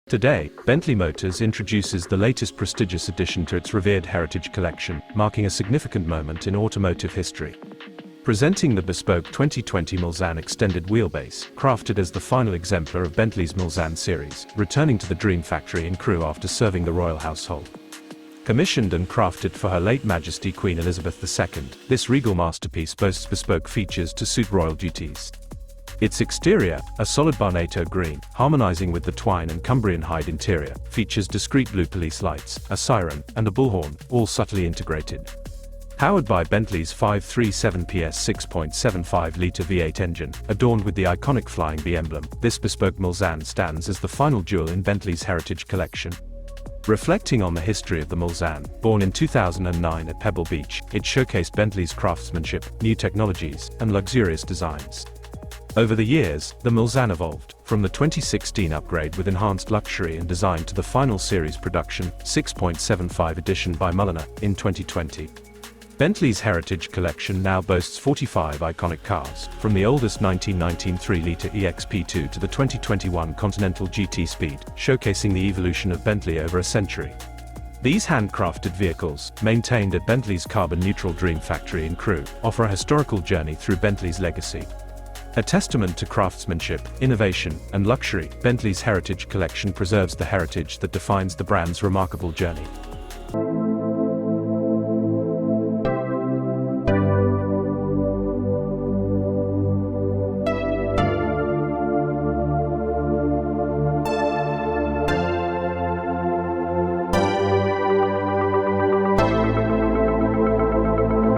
Today, Bentley Motors introduces the latest prestigious addition to its revered heritage collection, marking a significant moment in automotive history. Presenting the Bespoke 2020 Mulsanne Extended Wheelbase, crafted as the final exemplar of Bentley's Mulsanne series, returning to the Dream Factory in Crewe after serving the royal household. Commissioned and crafted for Her late Majesty Queen Elizabeth II, this Regal masterpiece boasts bespoke features to suit royal duties. Its exterior, a solid Barnato green, harmonizing with the twine and Cumbrian hide interior, features discreet blue police lights, a siren, and a bullhorn, all subtly integrated. Powered by Bentley's 537 PS 6.75-litre V8 engine, adorned with the iconic flying B emblem, this bespoke Mulsanne stands as the final jewel in Bentley's heritage collection. Reflecting on the history of the Mulsanne, born in 2009 at Pebble Beach, it showcased Bentley's craftsmanship, new technologies, and luxurious designs. Over the years, the Mulsanne evolved, from the 2016 upgrade with enhanced luxury and design to the final series production, 6.75 edition by Mulsanne, in 2020. Bentley's heritage collection now boasts 45 iconic cars, from the oldest 1919 3-litre EXP2 to the 2021 Continental GT Speed, showcasing the evolution of Bentley over a century. These handcrafted vehicles, maintained at Bentley's carbon-neutral Dream Factory in Crewe, offer a historical journey through Bentley's legacy. A testament to craftsmanship, innovation, and luxury, Bentley's heritage collection preserves the heritage that defines the brand's remarkable journey.